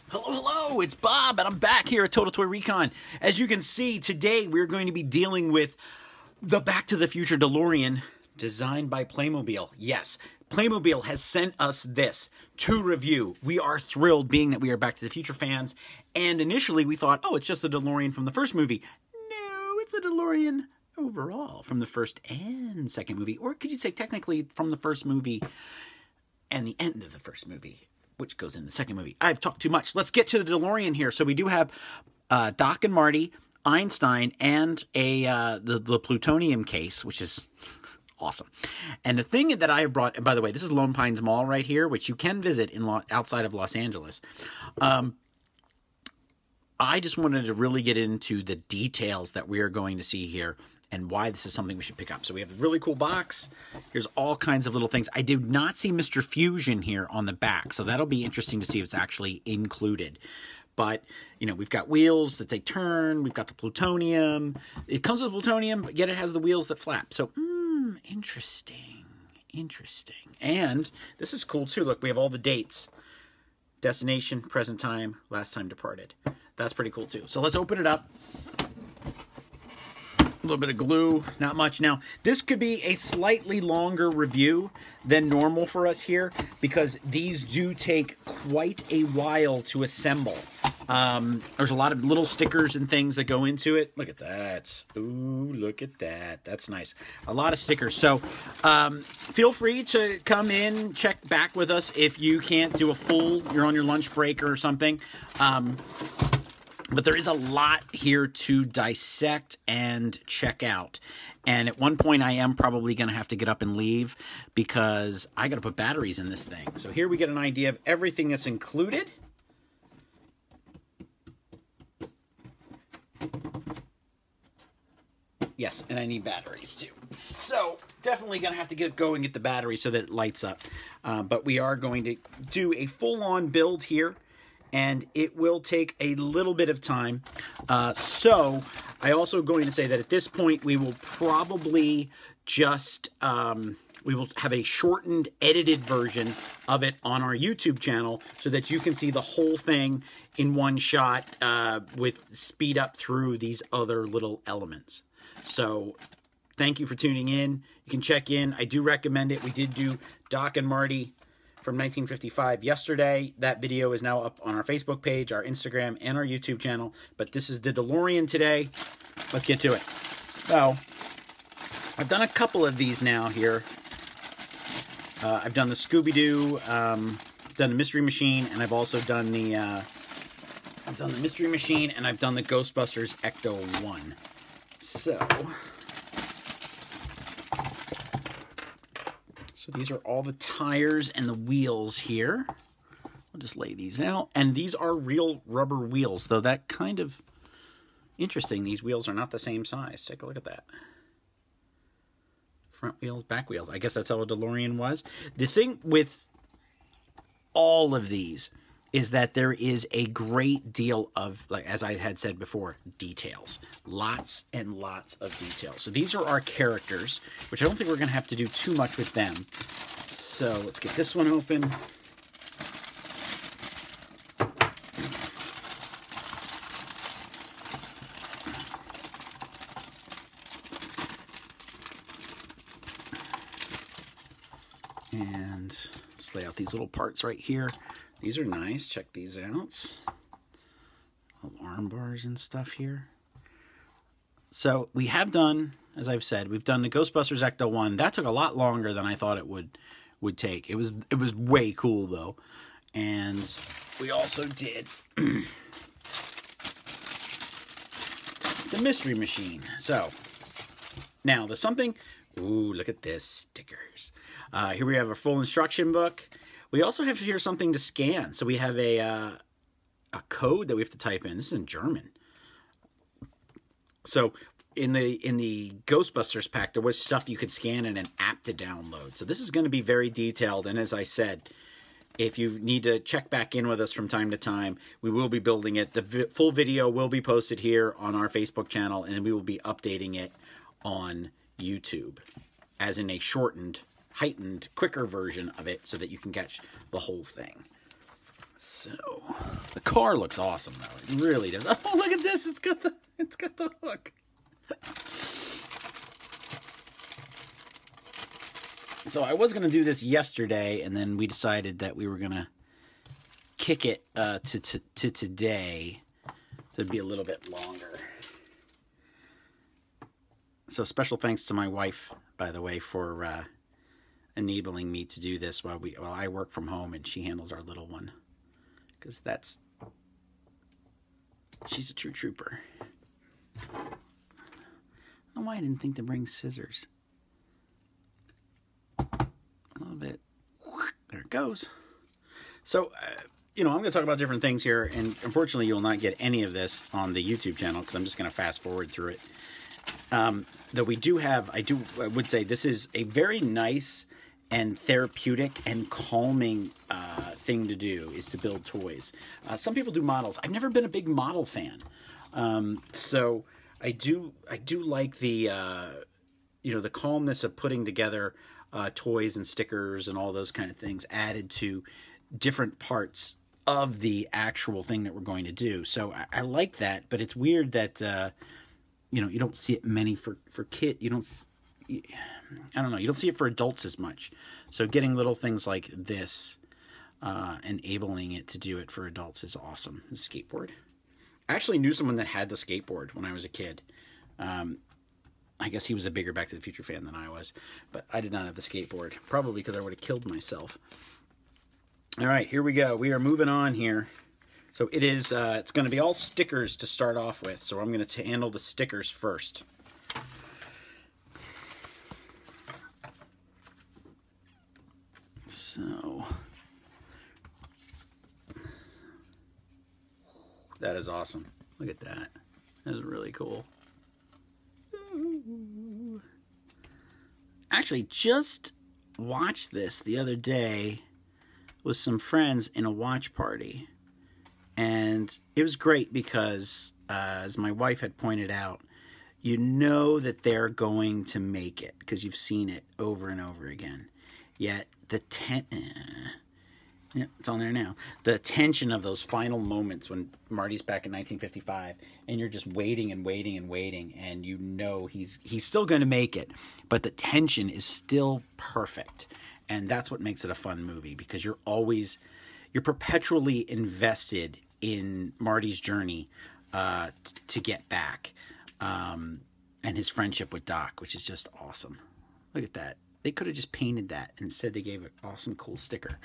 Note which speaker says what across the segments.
Speaker 1: Hello, it's Bob, and I'm back here at Total Toy Recon. As you can see, today we're going to be dealing with the Back to the Future DeLorean designed by Playmobil. Yes, Playmobil has sent us this to review. We are thrilled, being that we are Back to the Future fans, and initially we thought, oh, it's just the DeLorean from the first movie. No, it's the DeLorean overall from the first and second movie, or could you say technically from the first movie and the end of the first movie, which goes in the second movie. I've talked too much. Let's get to the DeLorean here. So we do have Doc and Marty, Einstein, and the Plutonium Case, which is awesome. And the thing that I have brought, and by the way, this is Lone Pines Mall right here, which you can visit in outside of Los Angeles. I just wanted to really get into the details that we are going to see here and why this is something we should pick up. So we have a really cool box. Here's all kinds of little things. I did not see Mr. Fusion here on the back, so that'll be interesting to see if it's actually included. But, you know, we've got wheels that they turn. We've got the plutonium. It comes with plutonium, but yet it has the wheels that flap. So, interesting. Interesting. And this is cool, too. Look, we have all the dates. Destination, present time, last time departed. That's pretty cool, too. So let's open it up. A little bit of glue, not much. Now, this could be a slightly longer review than normal for us here because these do take quite a while to assemble. There's a lot of little stickers and things that go into it. Look at that. Ooh, look at that. That's nice. A lot of stickers. So feel free to come in, check back with us if you can't do a full, you're on your lunch break or something. But there is a lot here to dissect and check out. And at one point, I am probably going to have to get up and leave because I got to put batteries in this thing. So here we get an idea of everything that's included. Yes, and I need batteries too. So definitely going to have to go and get the battery so that it lights up. But we are going to do a full-on build here. And it will take a little bit of time. So I also going to say that at this point, we will probably just, we will have a shortened, edited version of it on our YouTube channel so that you can see the whole thing in one shot with speed up through these other little elements. So thank you for tuning in. You can check in. I do recommend it. We did do Doc and Marty from 1955 yesterday. That video is now up on our Facebook page, our Instagram, and our YouTube channel. But this is the DeLorean today. Let's get to it. So, I've done a couple of these now here. I've done the Scooby-Doo, done the Mystery Machine, and I've also done the Mystery Machine, and I've done the Ghostbusters Ecto 1. So these are all the tires and the wheels here. We'll just lay these out. And these are real rubber wheels, though that kind of interesting. These wheels are not the same size. Take a look at that. Front wheels, back wheels. I guess that's how a DeLorean was. The thing with all of these is that there is a great deal of, like as I had said before, details. Lots and lots of details. So these are our characters, which I don't think we're going to have to do too much with them. So let's get this one open. And just lay out these little parts right here. These are nice. Check these out. Little arm bars and stuff here. So we have done, as I've said, we've done the Ghostbusters Ecto 1. That took a lot longer than I thought it would take. It was way cool though. And we also did the Mystery Machine. So now there's something. Ooh, look at this, stickers. Here we have a full instruction book. We also have here something to scan. So we have a code that we have to type in. This is in German. So in the Ghostbusters pack, there was stuff you could scan and an app to download. So this is going to be very detailed. And as I said, if you need to check back in with us from time to time, we will be building it. The full video will be posted here on our Facebook channel, and we will be updating it on YouTube as in a shortened, heightened, quicker version of it so that you can catch the whole thing. So the car looks awesome though. It really does. Oh, look at this. It's got the hook. So I was going to do this yesterday, and then we decided that we were going to kick it to today. So it'd be a little bit longer. So special thanks to my wife, by the way, for enabling me to do this while I work from home and she handles our little one. Because she's a true trooper. I don't know why I didn't think to bring scissors. A little bit. There it goes. So, I'm going to talk about different things here, and unfortunately you'll not get any of this on the YouTube channel because I'm just going to fast forward through it. Though we do have, I would say this is a very nice and therapeutic and calming thing to do, is to build toys. Some people do models. I've never been a big model fan. So I do like the, the calmness of putting together toys and stickers and all those kind of things added to different parts of the actual thing that we're going to do. So I like that, but it's weird that, you don't see it many for kids. You don't see it for adults as much. So getting little things like this, enabling it to do it for adults is awesome. The skateboard. I actually knew someone that had the skateboard when I was a kid. I guess he was a bigger Back to the Future fan than I was, but I did not have the skateboard. Probably because I would have killed myself. All right, here we go. We are moving on here. So it is, it's going to be all stickers to start off with. So I'm going to handle the stickers first. So that is awesome. Look at that. That is really cool. Actually, just watched this the other day with some friends in a watch party. And it was great because, as my wife had pointed out, you know that they're going to make it because you've seen it over and over again. Yet it's on there now. The tension of those final moments when Marty's back in 1955, and you're just waiting and waiting and waiting, and you know he's still going to make it, but the tension is still perfect, and that's what makes it a fun movie because you're perpetually invested in Marty's journey to get back, and his friendship with Doc, which is just awesome. Look at that. They could have just painted that and said they gave an awesome, cool sticker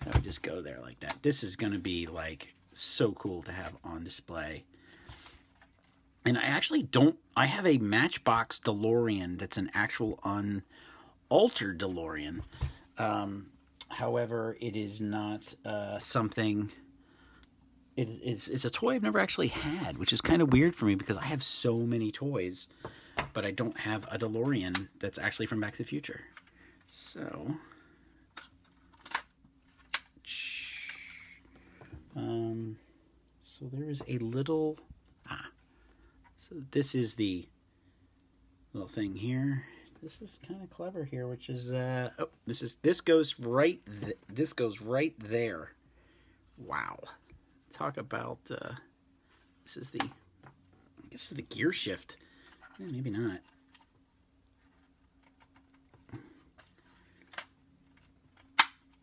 Speaker 1: that would just go there like that. This is going to be like so cool to have on display. And I actually I have a Matchbox DeLorean that's an actual unaltered DeLorean. However, it is not something. It's a toy I've never actually had, which is kind of weird for me because I have so many toys, but I don't have a DeLorean that's actually from Back to the Future. So, so there is a little, so this is the little thing here. This is kind of clever here, which is, this goes right there. Wow. Talk about, this is the gear shift. Maybe not.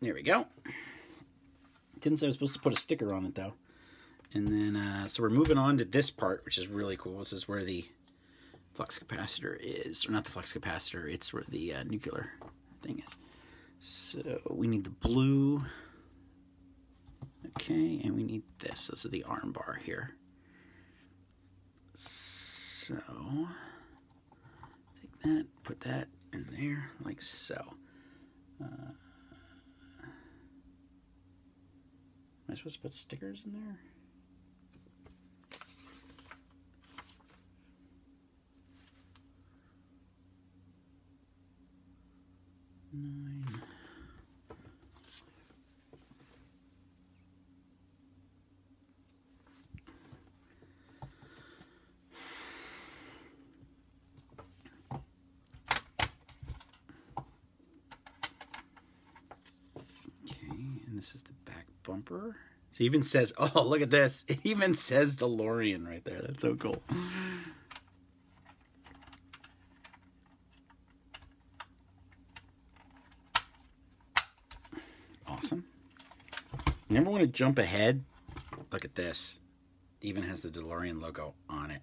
Speaker 1: There we go. Didn't say I was supposed to put a sticker on it, though. And then, so we're moving on to this part, which is really cool. This is where the flux capacitor is. Or not the flux capacitor, it's where the nuclear thing is. So we need the blue. Okay, and we need this. This is the arm bar here. So, take that, put that in there, like so. Am I supposed to put stickers in there? Nine. Okay, and this is the back bumper. So it even says, oh, look at this. It even says DeLorean right there. That's so cool. Awesome. Never want to jump ahead. Look at this. It even has the DeLorean logo on it.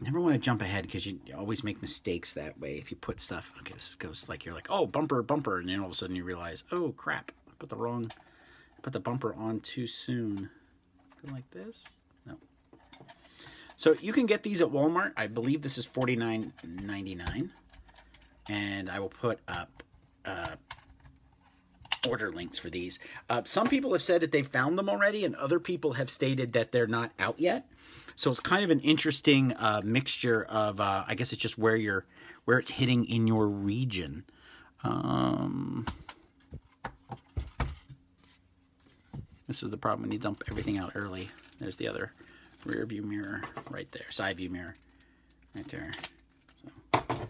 Speaker 1: Never want to jump ahead because you always make mistakes that way if you put stuff. Okay, this goes like you're like, oh, bumper, and then all of a sudden you realize, oh crap, I put the bumper on too soon. Go like this. No. So you can get these at Walmart. I believe this is $49.99, and I will put up order links for these. Some people have said that they've found them already, and other people have stated that they're not out yet. So it's kind of an interesting mixture of, I guess it's just where it's hitting in your region. This is the problem when you dump everything out early. There's the other rear view mirror right there, side view mirror right there. So.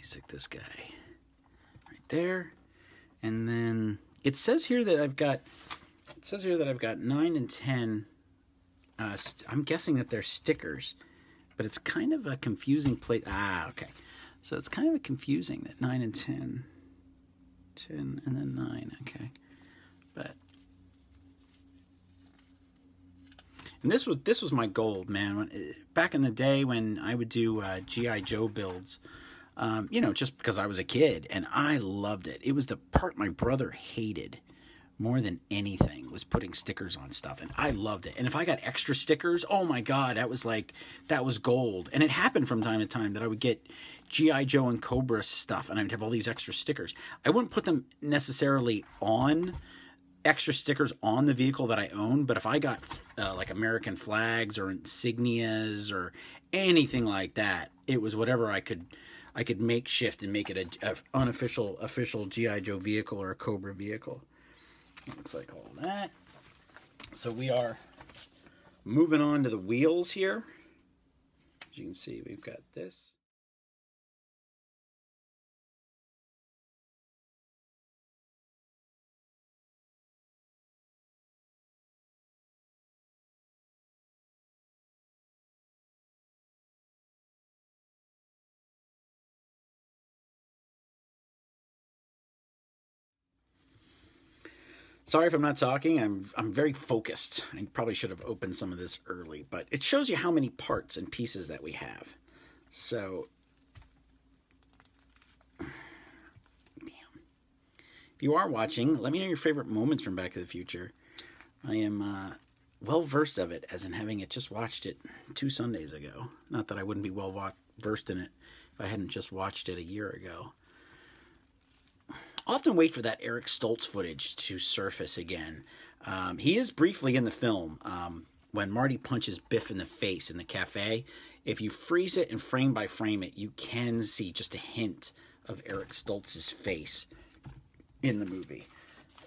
Speaker 1: Stick this guy right there, and then it says here that I've got 9 and 10. I'm guessing that they're stickers, but it's kind of a confusing place. Okay, so it's kind of a confusing that 9 and 10 and then 9. Okay, but and this was my goal, man. Back in the day when I would do G.I. Joe builds. Just because I was a kid, and I loved it. It was the part my brother hated more than anything, was putting stickers on stuff, and I loved it. And if I got extra stickers, oh my God, that was gold. And it happened from time to time that I would get G.I. Joe and Cobra stuff, and I would have all these extra stickers. I wouldn't put them necessarily on extra stickers on the vehicle that I own, but if I got like American flags or insignias or anything like that, it was whatever I could makeshift and make it a official G.I. Joe vehicle or a Cobra vehicle. Looks like all that. So we are moving on to the wheels here. As you can see, we've got this. Sorry if I'm not talking. I'm very focused. I probably should have opened some of this early, but it shows you how many parts and pieces that we have. So, damn. If you are watching, let me know your favorite moments from Back to the Future. I am well versed of it, as in having just watched it 2 Sundays ago. Not that I wouldn't be well versed in it if I hadn't just watched it a year ago. I often wait for that Eric Stoltz footage to surface again. He is briefly in the film when Marty punches Biff in the face in the cafe. If you freeze it and frame by frame it, you can see just a hint of Eric Stoltz's face in the movie.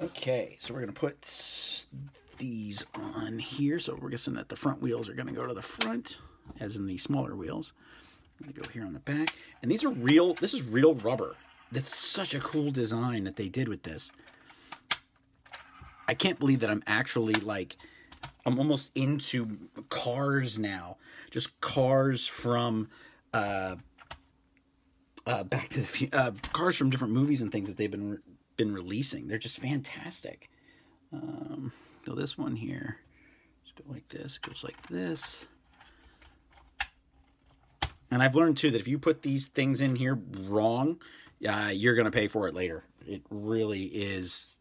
Speaker 1: Okay, so we're going to put these on here. So we're guessing that the front wheels are going to go to the front, as in the smaller wheels. I'm going to go here on the back. And these are real, this is real rubber. That's such a cool design that they did with this. I can't believe that I'm actually I'm almost into cars now. Just cars from Back to the Future, cars from different movies and things that they've been releasing. They're just fantastic. So this one here, just go like this, goes like this. And I've learned too that if you put these things in here wrong, you're going to pay for it later. It really is.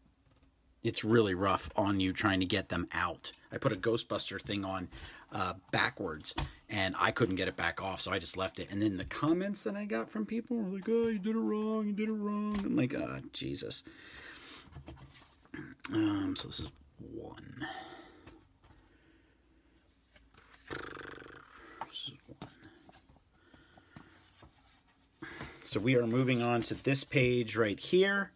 Speaker 1: It's really rough on you trying to get them out. I put a Ghostbuster thing on backwards, and I couldn't get it back off, so I just left it. And then the comments that I got from people were like, oh, you did it wrong, you did it wrong. I'm like, oh, Jesus. So this is one. So we are moving on to this page right here.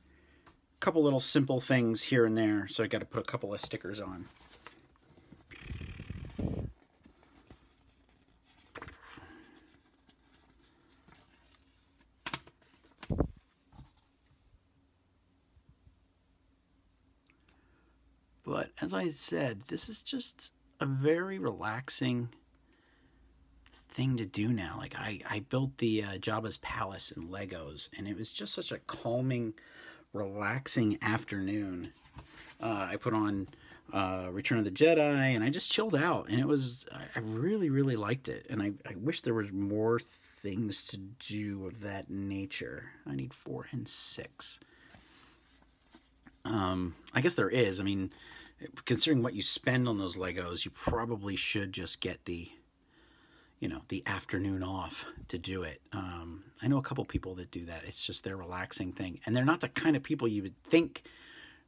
Speaker 1: A couple little simple things here and there. So I got to put a couple of stickers on. as I said, this is just a very relaxing thing to do now. Like I built the Jabba's Palace in Legos, and it was just such a calming, relaxing afternoon. I put on Return of the Jedi, and I just chilled out, and I really, really liked it, and I wish there was more things to do of that nature. I need 4 and 6. I guess there is. I mean, considering what you spend on those Legos, you probably should just get the afternoon off to do it. I know a couple people that do that. It's just their relaxing thing, and they're not the kind of people you would think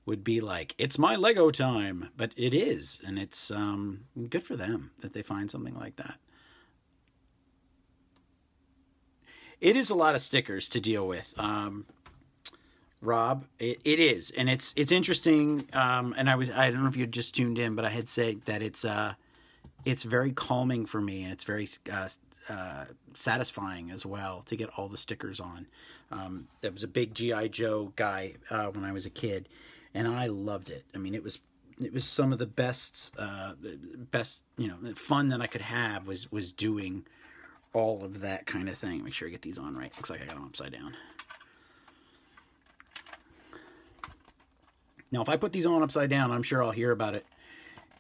Speaker 1: would be like, it's my Lego time, but it is, and it's good for them that they find something like that. It is a lot of stickers to deal with, Rob. It is, and it's interesting. And I don't know if you just tuned in, but I had said that it's very calming for me, and it's very satisfying as well to get all the stickers on. There was a big G.I. Joe guy when I was a kid, and I loved it. I mean, it was some of the best fun that I could have was doing all of that kind of thing. Make sure I get these on right. Looks like I got them upside down. Now, if I put these on upside down, I'm sure I'll hear about it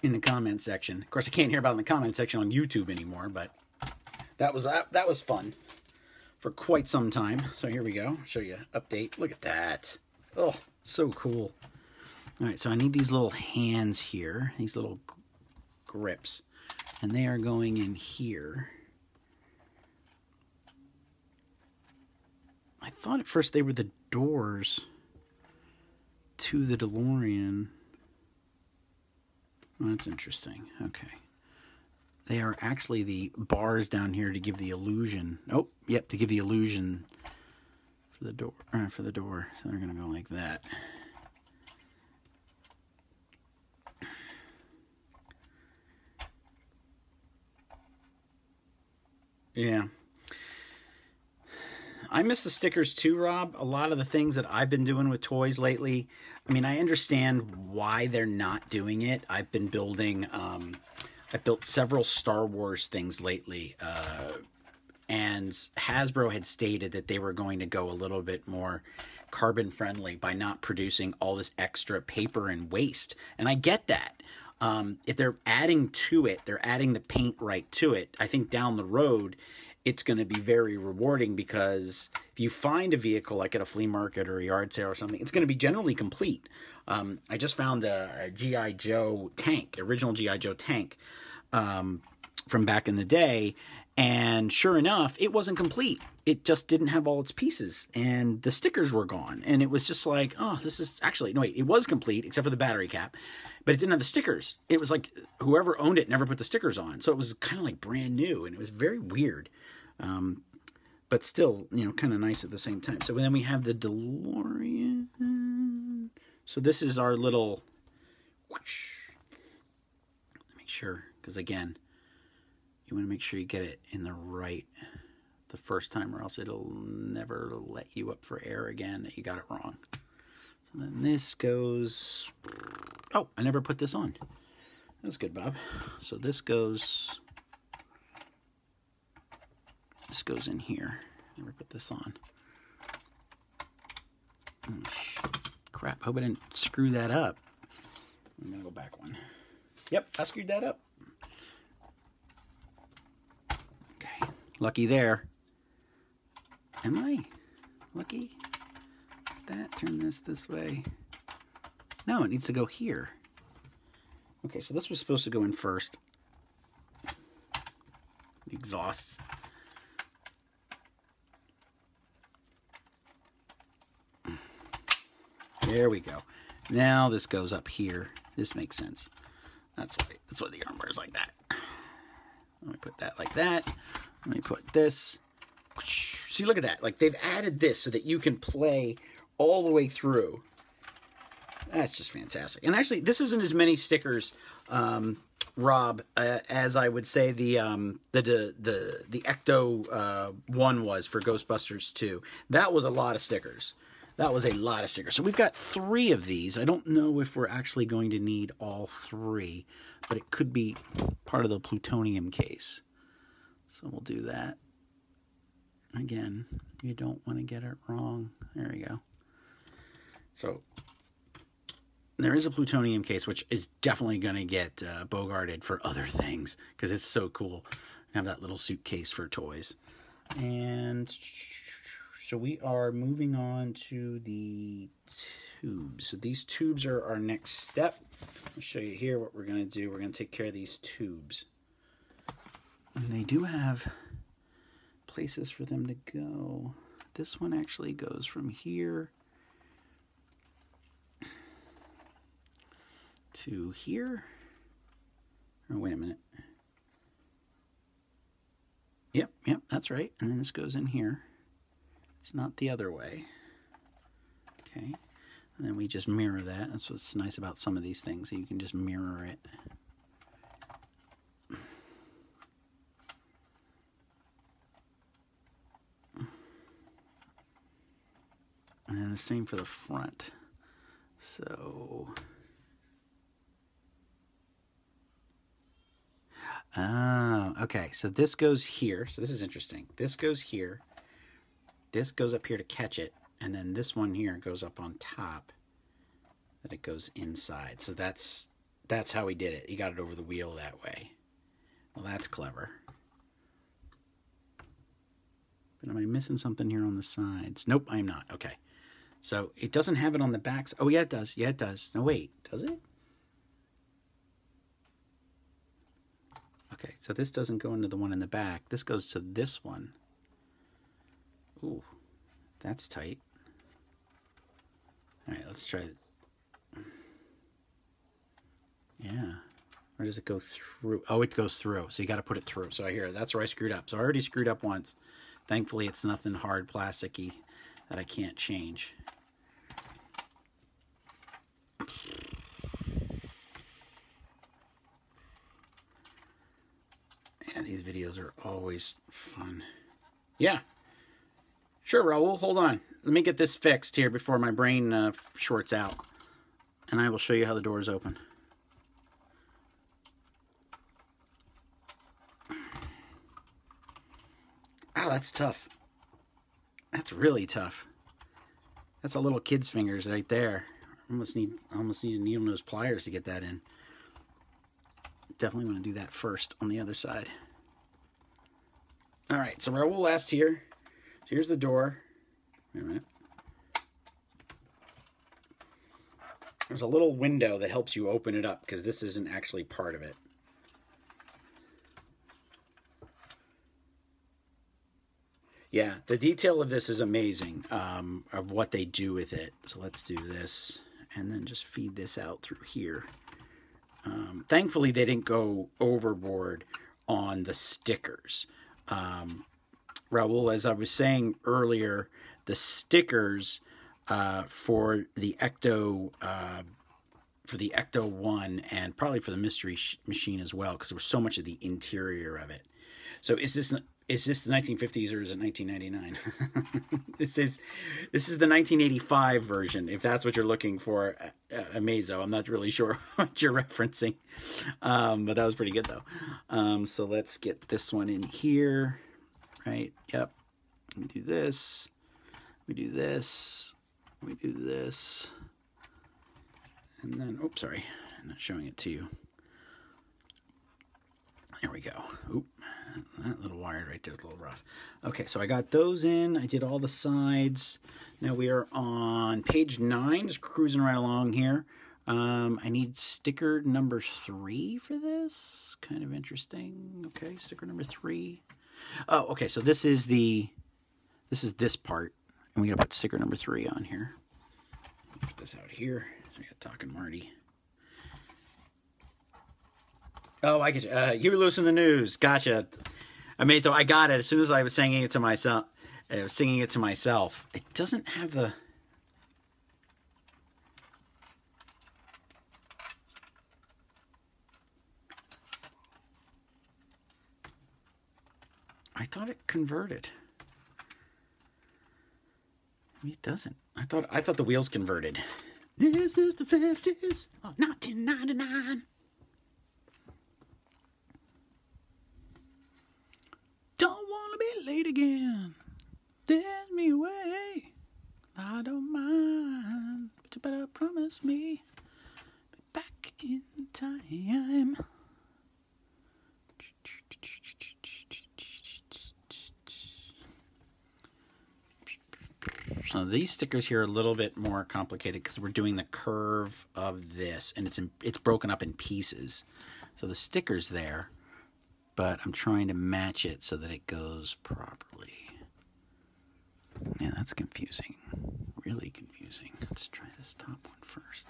Speaker 1: in the comment section. Of course, I can't hear about it in the comment section on YouTube anymore, but that was fun for quite some time. So here we go. I'll show you an update. Look at that. Oh, so cool. All right, so I need these little hands here, these little grips, and they are going in here. I thought at first they were the doors to the DeLorean. Well, that's interesting. Okay. They are actually the bars down here to give the illusion. Oh, yep, to give the illusion for the door. So they're going to go like that. Yeah. I miss the stickers too, Rob. A lot of the things that I've been doing with toys lately, I mean, I understand why they're not doing it. I've been building, I built several Star Wars things lately, and Hasbro had stated that they were going to go a little bit more carbon friendly by not producing all this extra paper and waste. And I get that. If they're adding to it, they're adding the paint right to it. I think down the road, it's going to be very rewarding, because if you find a vehicle like at a flea market or a yard sale or something, it's going to be generally complete. I just found a G.I. Joe tank, original G.I. Joe tank from back in the day, and sure enough, it wasn't complete. It just didn't have all its pieces, and the stickers were gone, and it was just like, oh, this is actually, no wait, it was complete except for the battery cap, but it didn't have the stickers. It was like whoever owned it never put the stickers on, so it was kind of like brand new, and it was very weird. But still, kind of nice at the same time. So then we have the DeLorean. So this is our little whoosh. Make sure, because again, you want to make sure you get it in the right the first time, or else it'll never let you up for air again that you got it wrong. So then this goes, oh, I never put this on. That's good, Bob. So this goes in here. Never put this on. Oh, crap. Hope I didn't screw that up. I'm going to go back one. Yep, I screwed that up. Okay. Lucky there. Am I lucky? That, turn this way. No, it needs to go here. Okay, so this was supposed to go in first. The exhausts. There we go. Now this goes up here. This makes sense. That's why the armbar is like that. Let me put that like that. Let me put this. See, look at that. Like, they've added this so that you can play all the way through. That's just fantastic. And actually, this isn't as many stickers, Rob, as I would say the Ecto one was for Ghostbusters 2. That was a lot of stickers. That was a lot of stickers. So we've got 3 of these. I don't know if we're actually going to need all 3, but it could be part of the plutonium case. So we'll do that. Again, you don't want to get it wrong. There we go. So there is a plutonium case, which is definitely going to get bogarted for other things because it's so cool. Have that little suitcase for toys. And so we are moving on to the tubes. So these tubes are our next step. I'll show you here what we're going to do. We're going to take care of these tubes. And they do have places for them to go. This one actually goes from here to here. Oh, wait a minute. Yep, that's right. And then this goes in here. It's not the other way. Okay. And then we just mirror that. That's what's nice about some of these things. You can just mirror it. And then the same for the front. So... oh, okay. So this goes here. So this is interesting. This goes here. This goes up here to catch it. And then this one here goes up on top. That it goes inside. So that's how he did it. He got it over the wheel that way. Well, that's clever. But am I missing something here on the sides? Nope, I'm not. Okay. So it doesn't have it on the backs. Oh, yeah, it does. Yeah, it does. No, wait. Does it? Okay, so this doesn't go into the one in the back. This goes to this one. Ooh, that's tight. All right, let's try it. Yeah. Where does it go through? Oh, it goes through. So you got to put it through. So I hear it. That's where I screwed up. So I already screwed up once. Thankfully, it's nothing hard, plasticky that I can't change. Yeah, these videos are always fun. Yeah. Sure, Raul. Hold on. Let me get this fixed here before my brain shorts out. And I will show you how the doors open. Wow, that's tough. That's really tough. That's a little kid's fingers right there. I almost need a needle nose pliers to get that in. Definitely want to do that first on the other side. All right, so Raul last here. So here's the door. Wait a minute. There's a little window that helps you open it up because this isn't actually part of it. Yeah, the detail of this is amazing, of what they do with it. So let's do this and then just feed this out through here. Thankfully, they didn't go overboard on the stickers. Raul, as I was saying earlier, the stickers for the Ecto 1 and probably for the Mystery Machine as well, because there was so much of the interior of it. So is this the 1950s or is it 1999? This is the 1985 version, if that's what you're looking for. Amazo. I'm not really sure what you're referencing, but that was pretty good though. So let's get this one in here, right? Yep. We do this. We do this. We do this. And then, oops, sorry, I'm not showing it to you. There we go. Oop, that little wire right there is a little rough. Okay, so I got those in. I did all the sides. Now we are on page 9, just cruising right along here. I need sticker number 3 for this. Kind of interesting. Okay, sticker number 3. Oh, okay, so this is this part. And we're going to put sticker number 3 on here. Put this out here. So we got Talking Marty. Oh, I get you. You were losing the news. Gotcha. Amazing. I got it as soon as I was singing it to myself. It doesn't have the... I thought it converted. It doesn't. I thought the wheels converted. This is the 50s of 1999. Don't want to be late again. There's me away. I don't mind. But you better promise me. Be back in time. So these stickers here are a little bit more complicated because we're doing the curve of this, and it's broken up in pieces. So the sticker's there, but I'm trying to match it so that it goes properly. Yeah, that's confusing. Really confusing. Let's try this top one first.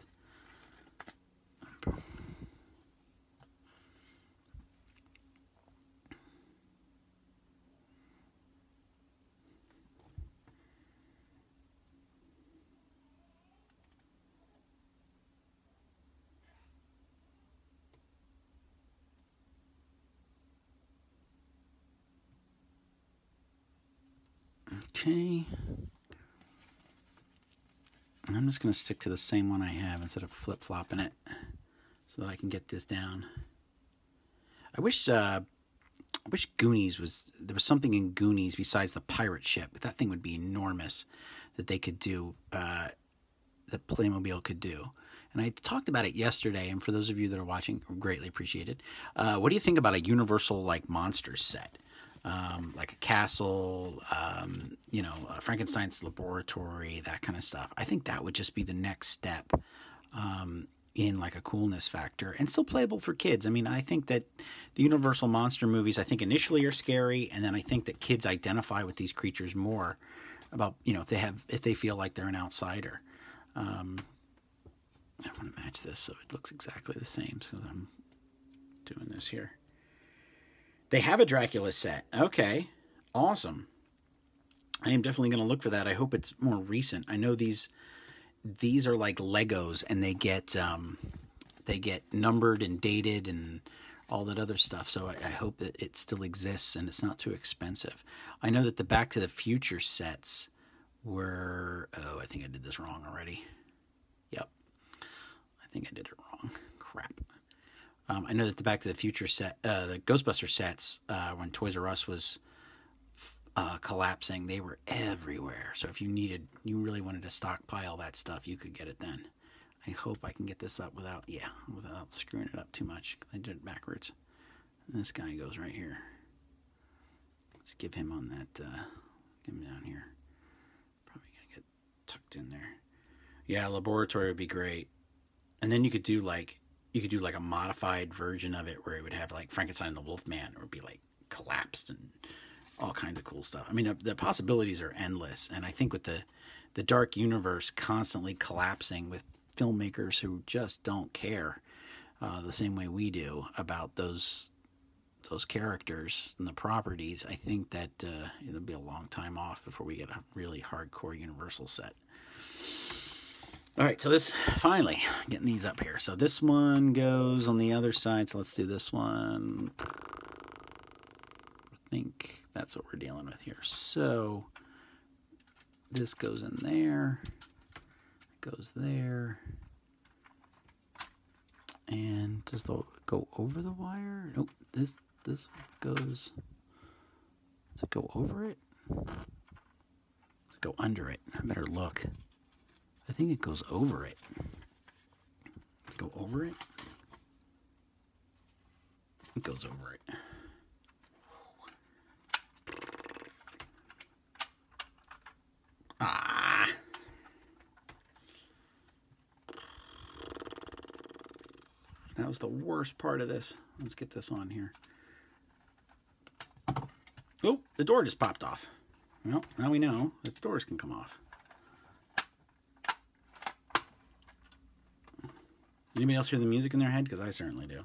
Speaker 1: Okay. I'm just going to stick to the same one I have instead of flip-flopping it so that I can get this down. I wish Goonies there was something in Goonies besides the pirate ship. That thing would be enormous that they could do, that Playmobil could do. And I talked about it yesterday, and for those of you that are watching, greatly appreciate it. What do you think about a universal, like, monsters set? Like a castle, Frankenstein's laboratory, that kind of stuff. I think that would just be the next step in like a coolness factor and still playable for kids. I mean, I think that the Universal monster movies, I think initially are scary, and then I think that kids identify with these creatures more about, if they feel like they're an outsider. I want to match this so it looks exactly the same, so I'm doing this here. They have a Dracula set. Okay. Awesome. I am definitely going to look for that. I hope it's more recent. I know these are like Legos, and they get numbered and dated and all that other stuff. So I hope that it still exists and it's not too expensive. I know that the Back to the Future sets were... Oh, I think I did this wrong already. Yep. I think I did it wrong. Crap. I know that the Back to the Future set, the Ghostbuster sets, when Toys R Us was collapsing, they were everywhere. So if you really wanted to stockpile that stuff, you could get it then. I hope I can get this up without screwing it up too much. I did it backwards. And this guy goes right here. Let's give him on that, get him down here. Probably gonna get tucked in there. Yeah, laboratory would be great. And then you could do like a modified version of it where it would have like Frankenstein and the Wolfman, or it would be like collapsed and all kinds of cool stuff. I mean, the possibilities are endless. And I think with the dark universe constantly collapsing with filmmakers who just don't care the same way we do about those characters and the properties, I think that it'll be a long time off before we get a really hardcore Universal set. All right, so this, finally, getting these up here. So this one goes on the other side, so let's do this one. I think that's what we're dealing with here. So this goes in there, goes there, and does it go over the wire? Nope, this goes, does it go over it? Does it go under it? I better look. I think it goes over it. Go over it? It goes over it. Ah! That was the worst part of this. Let's get this on here. Oh, the door just popped off. Well, now we know that doors can come off. Anybody else hear the music in their head? Because I certainly do.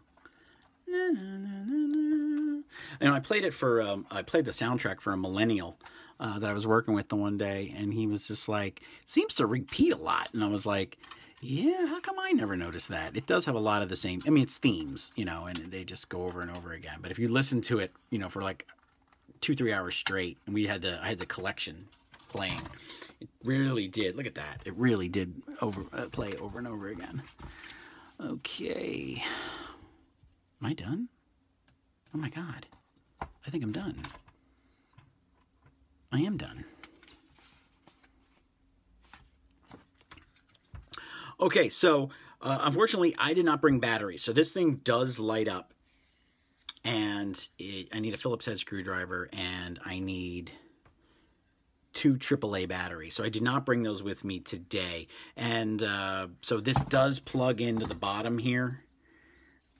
Speaker 1: And I played it for, I played the soundtrack for a millennial that I was working with the one day, and he was just like, it seems to repeat a lot. And I was like, yeah, how come I never noticed that? It does have a lot of the same, I mean, it's themes, and they just go over and over again. But if you listen to it, for like 2-3 hours straight, and I had the collection playing, really did. Look at that. It really did play over and over again. Okay. Am I done? Oh my God. I think I'm done. I am done. Okay, so unfortunately, I did not bring batteries. So this thing does light up. And I need a Phillips head screwdriver, and I need 2 AAA batteries. So I did not bring those with me today. And so this does plug into the bottom here.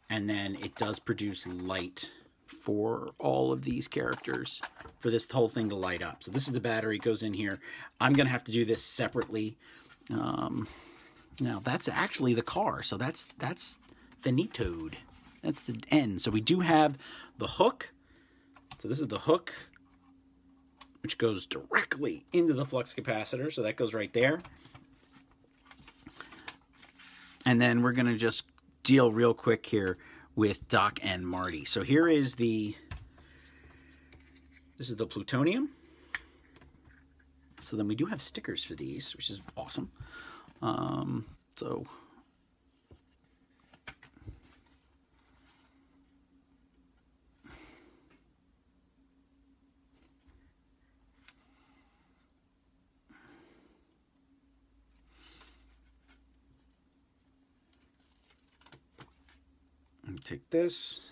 Speaker 1: And then it does produce light for all of these characters for this whole thing to light up. So this is the battery. It goes in here. I'm going to have to do this separately. Now, that's actually the car. So that's the Neatoad. That's the end. So we do have the hook. So this is the hook, which goes directly into the flux capacitor. So that goes right there. And then we're going to just deal real quick here with Doc and Marty. So here is this is the plutonium. So then we do have stickers for these, which is awesome. So take this.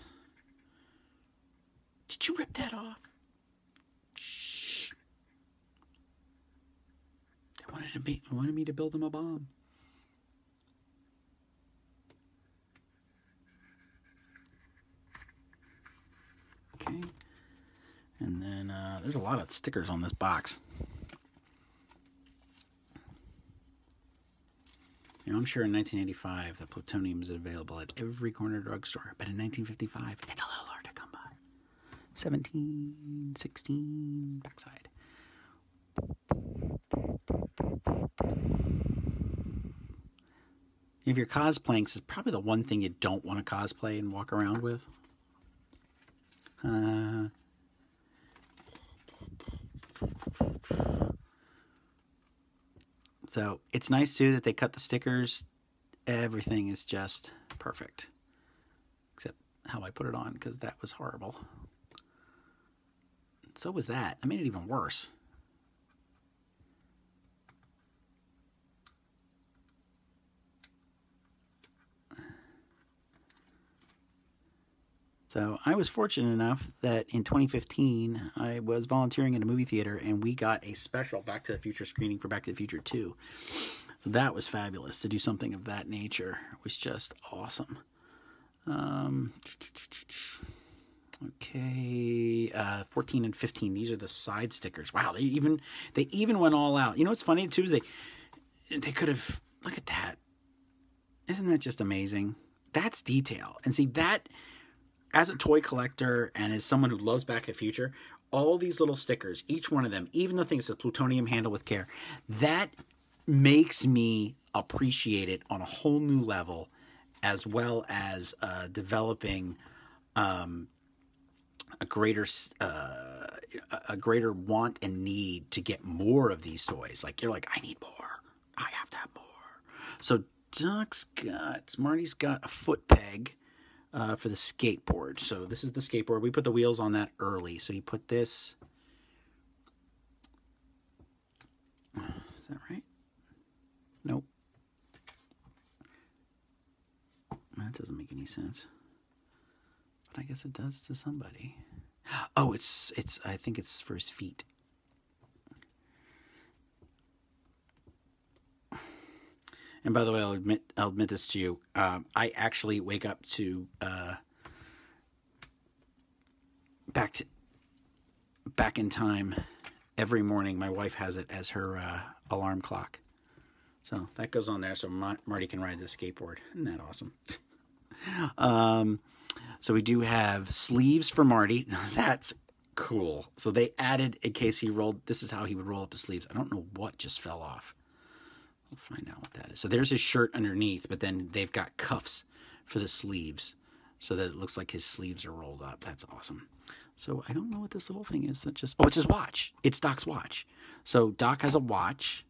Speaker 1: Did you rip that off? Shh. They wanted me to build them a bomb. Okay. And then there's a lot of stickers on this box. You know, I'm sure in 1985 the plutonium is available at every corner drugstore, but in 1955 it's a little hard to come by. 17, 16, backside. If you're cosplaying, this is probably the one thing you don't want to cosplay and walk around with. So it's nice too that they cut the stickers. Everything is just perfect. Except how I put it on, because that was horrible. So was that. I made it even worse. So I was fortunate enough that in 2015, I was volunteering in a movie theater, and we got a special Back to the Future screening for Back to the Future 2. So that was fabulous. To do something of that nature was just awesome. Okay, 14 and 15. These are the side stickers. Wow, they even went all out. You know what's funny too is they could have, look at that. Isn't that just amazing? That's detail. And see that, as a toy collector and as someone who loves Back to the Future, all these little stickers, each one of them, even the things that plutonium handle with care, that makes me appreciate it on a whole new level, as well as developing a greater want and need to get more of these toys. Like, you're like, I need more. I have to have more. So Marty's got a foot peg for the skateboard. So this is the skateboard. We put the wheels on that early. So you put this. Is that right? Nope. That doesn't make any sense. But I guess it does to somebody. Oh, I think it's for his feet. And by the way, I'll admit this to you. I actually wake up to back in time every morning. My wife has it as her alarm clock. So that goes on there so Marty can ride the skateboard. Isn't that awesome? So we do have sleeves for Marty. That's cool. So they added, in case he rolled, this is how he would roll up the sleeves. I don't know what just fell off. We'll find out what that is. So there's his shirt underneath, but then they've got cuffs for the sleeves so that it looks like his sleeves are rolled up. That's awesome. So I don't know what this little thing is that just... Oh, it's his watch. It's Doc's watch. So Doc has a watch,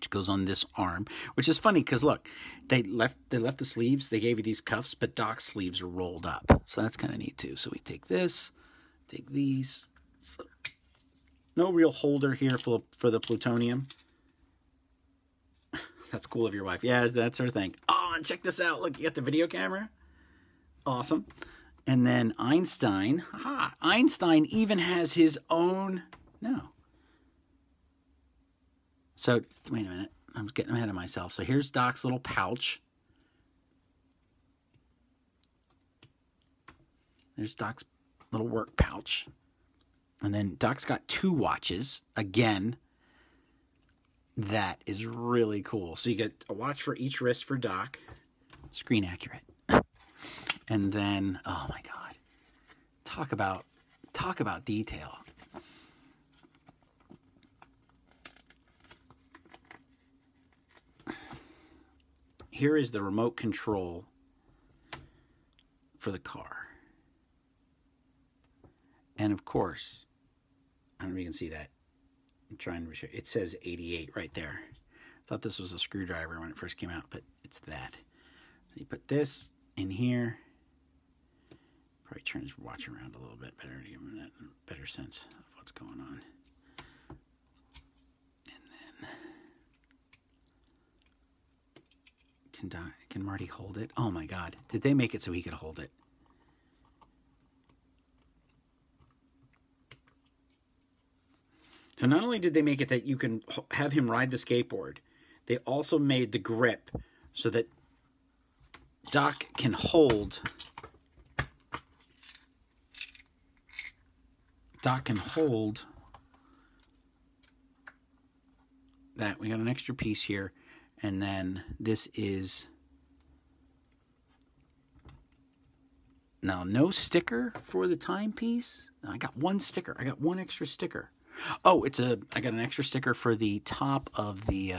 Speaker 1: which goes on this arm, which is funny because look, they left the sleeves. They gave you these cuffs, but Doc's sleeves are rolled up, so that's kind of neat too. So we take this, take these. So no real holder here for the plutonium. That's cool of your wife. Yeah, that's her thing. Oh, and check this out. Look, you got the video camera. Awesome. And then Einstein. Aha, Einstein even has his own. No. So, wait a minute. I'm getting ahead of myself. So here's Doc's little pouch. There's Doc's little work pouch. And then Doc's got 2 watches. Again, that is really cool. So you get a watch for each wrist for Doc. Screen accurate. And then, oh my God. Talk about detail. Here is the remote control for the car. And of course, I don't know if you can see that. I'm trying to show you. It says 88 right there. I thought this was a screwdriver when it first came out, but it's that. So you put this in here. Probably turn his watch around a little bit better to give him that better sense of what's going on. And then can Marty hold it? Oh my God. Did they make it so he could hold it? So not only did they make it that you can have him ride the skateboard, they also made the grip so that Doc can hold. Doc can hold that. We got an extra piece here, and then this is now no sticker for the timepiece. No, I got one sticker. I got one extra sticker. Oh, I got an extra sticker for the top of the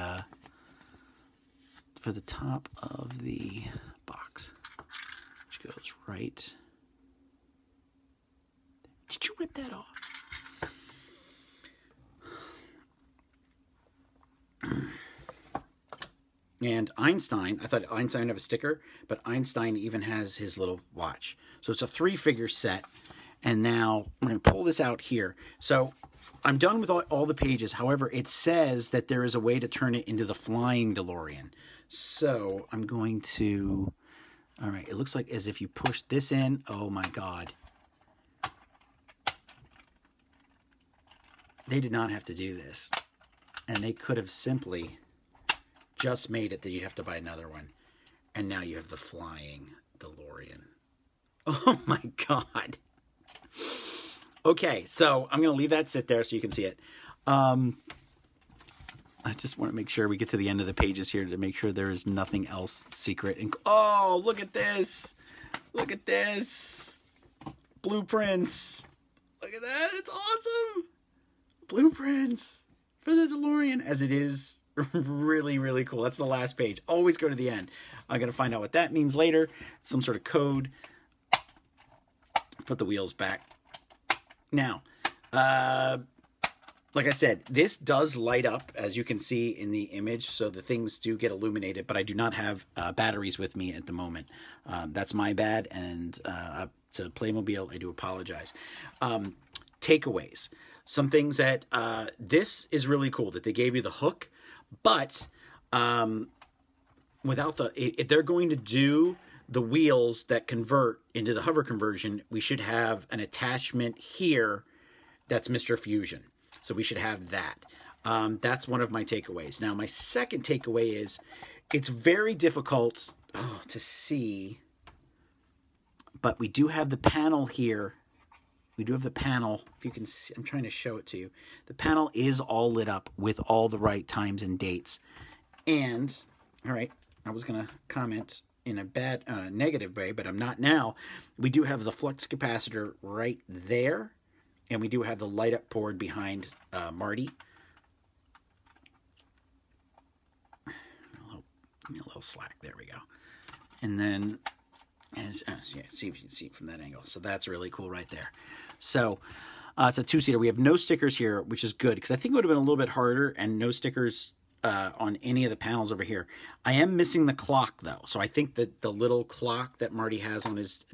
Speaker 1: box, which goes right. Did you rip that off? And Einstein, I thought Einstein would have a sticker, but Einstein even has his little watch. So it's a 3-figure set. And now we're going to pull this out here. So I'm done with all the pages. However, it says that there is a way to turn it into the flying DeLorean. So I'm going to, all right, it looks like as if you push this in. Oh my God. They did not have to do this. And they could have simply just made it that you'd have to buy another one. And now you have the flying DeLorean. Oh my God. Okay, so I'm going to leave that sit there so you can see it. I just want to make sure we get to the end of the pages here to make sure there is nothing else secret. And oh, look at this. Look at this. Blueprints. Look at that. It's awesome. Blueprints for the DeLorean, as it is really, really cool. That's the last page. Always go to the end. I'm going to find out what that means later. Some sort of code. Put the wheels back. Now, like I said, this does light up, as you can see in the image, so the things do get illuminated, but I do not have batteries with me at the moment. That's my bad, and to Playmobil, I do apologize. Takeaways. Some things that, this is really cool, that they gave you the hook, but without if they're going to do the wheels that convert into the hover conversion, we should have an attachment here that's Mr. Fusion. So we should have that. That's one of my takeaways. Now, my second takeaway is it's very difficult to see, but we do have the panel here. We do have the panel. If you can see, I'm trying to show it to you. The panel is all lit up with all the right times and dates. And, all right, I was going to comment in a bad, negative way, but I'm not now. We do have the flux capacitor right there, and we do have the light up board behind Marty. Give me a little slack. There we go. And then, yeah, see if you can see it from that angle. So that's really cool right there. So it's a 2-seater. We have no stickers here, which is good, because I think it would have been a little bit harder, and no stickers on any of the panels over here. I am missing the clock, though. So I think that the little clock that Marty has on his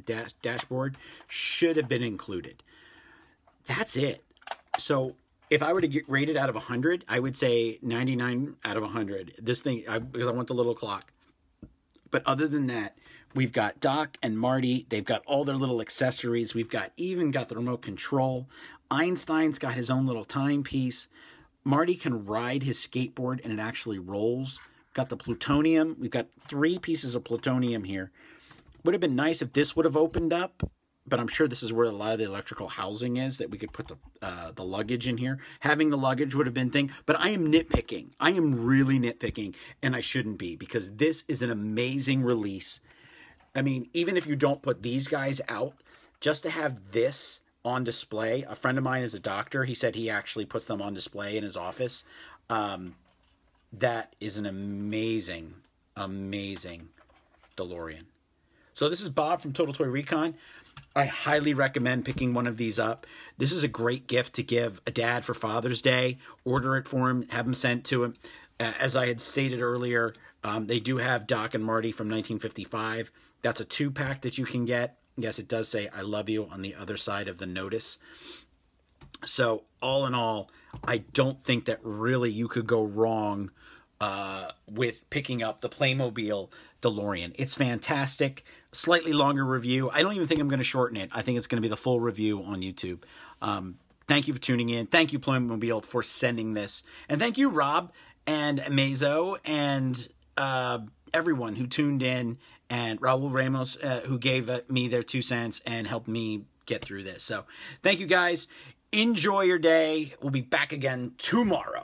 Speaker 1: dashboard should have been included. That's it. So if I were to rate it out of 100, I would say 99 out of 100. This thing, because I want the little clock. But other than that, we've got Doc and Marty. They've got all their little accessories. We've even got the remote control. Einstein's got his own little timepiece. Marty can ride his skateboard and it actually rolls. Got the plutonium. We've got 3 pieces of plutonium here. Would have been nice if this would have opened up, but I'm sure this is where a lot of the electrical housing is, that we could put the luggage in here. Having the luggage would have been thing, but I am nitpicking. I am really nitpicking, and I shouldn't be, because this is an amazing release. I mean, even if you don't put these guys out, just to have this on display. A friend of mine is a doctor. He said he actually puts them on display in his office. That is an amazing, amazing DeLorean. So this is Bob from Total Toy Recon. I highly recommend picking one of these up. This is a great gift to give a dad for Father's Day. Order it for him, have them sent to him. As I had stated earlier, they do have Doc and Marty from 1955. That's a 2-pack that you can get. Yes, it does say I love you on the other side of the notice. So all in all, I don't think that really you could go wrong with picking up the Playmobil DeLorean. It's fantastic. Slightly longer review. I don't even think I'm going to shorten it. I think it's going to be the full review on YouTube. Thank you for tuning in. Thank you, Playmobil, for sending this. And thank you, Rob and Mazo and everyone who tuned in, and Raul Ramos, who gave me their 2 cents and helped me get through this. So thank you, guys. Enjoy your day. We'll be back again tomorrow.